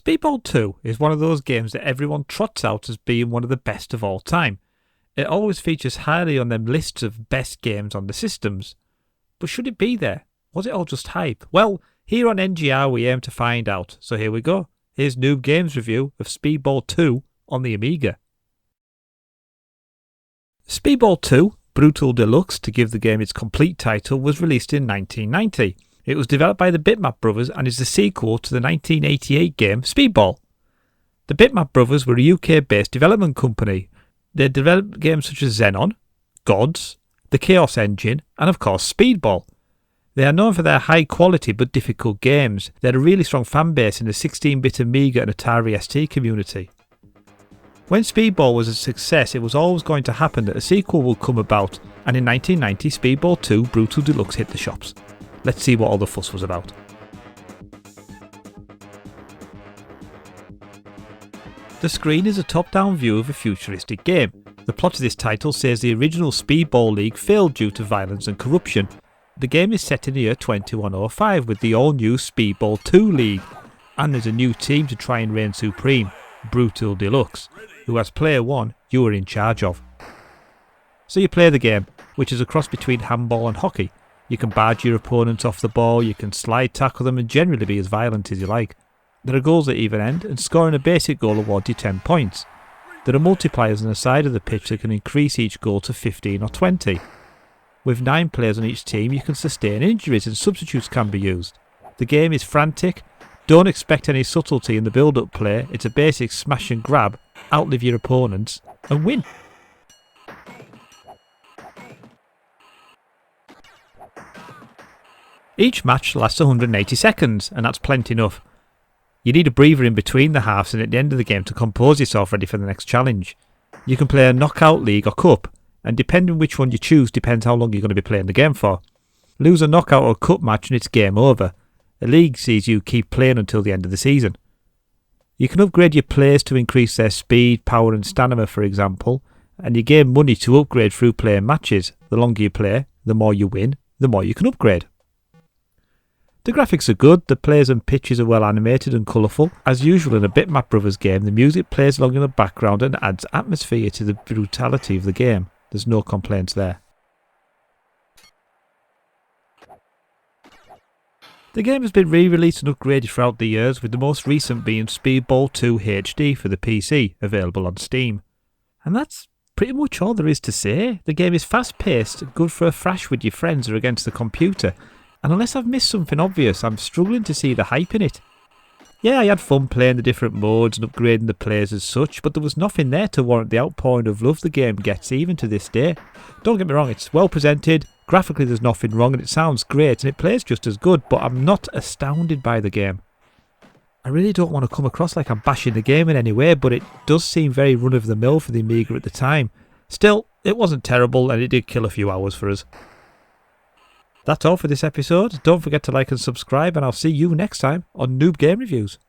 Speedball 2 is one of those games that everyone trots out as being one of the best of all time. It always features highly on them lists of best games on the systems. But should it be there? Was it all just hype? Well, here on NGR we aim to find out, so here we go. Here's Noob Games review of Speedball 2 on the Amiga. Speedball 2, Brutal Deluxe, to give the game its complete title, was released in 1990. It was developed by the Bitmap Brothers and is the sequel to the 1988 game Speedball. The Bitmap Brothers were a UK-based development company. They developed games such as Xenon, Gods, the Chaos Engine, and of course Speedball. They are known for their high quality but difficult games. They had a really strong fan base in the 16-bit Amiga and Atari ST community. When Speedball was a success, it was always going to happen that a sequel would come about, and in 1990 Speedball 2 Brutal Deluxe hit the shops. Let's see what all the fuss was about. The screen is a top-down view of a futuristic game. The plot of this title says the original Speedball League failed due to violence and corruption. The game is set in the year 2105 with the all-new Speedball 2 League, and there's a new team to try and reign supreme, Brutal Deluxe, who as player 1 you are in charge of. So you play the game, which is a cross between handball and hockey. You can barge your opponents off the ball, you can slide tackle them and generally be as violent as you like. There are goals at either end, and scoring a basic goal awards you 10 points. There are multipliers on the side of the pitch that can increase each goal to 15 or 20. With 9 players on each team you can sustain injuries and substitutes can be used. The game is frantic, don't expect any subtlety in the build-up play, it's a basic smash and grab, outlive your opponents and win. Each match lasts 180 seconds, and that's plenty enough. You need a breather in between the halves and at the end of the game to compose yourself ready for the next challenge. You can play a knockout league or cup, and depending which one you choose depends how long you're going to be playing the game for. Lose a knockout or cup match and it's game over. A league sees you keep playing until the end of the season. You can upgrade your players to increase their speed, power and stamina, for example, and you gain money to upgrade through playing matches. The longer you play, the more you win, the more you can upgrade. The graphics are good, the players and pitches are well animated and colourful. As usual in a Bitmap Brothers game, the music plays along in the background and adds atmosphere to the brutality of the game. There's no complaints there. The game has been re-released and upgraded throughout the years, with the most recent being Speedball 2 HD for the PC, available on Steam. And that's pretty much all there is to say. The game is fast-paced, good for a thrash with your friends or against the computer. And unless I've missed something obvious, I'm struggling to see the hype in it. Yeah, I had fun playing the different modes and upgrading the players as such, but there was nothing there to warrant the outpouring of love the game gets even to this day. Don't get me wrong, it's well presented, graphically there's nothing wrong and it sounds great and it plays just as good, but I'm not astounded by the game. I really don't want to come across like I'm bashing the game in any way, but it does seem very run-of-the-mill for the Amiga at the time. Still, it wasn't terrible and it did kill a few hours for us. That's all for this episode. Don't forget to like and subscribe, and I'll see you next time on Noob Game Reviews.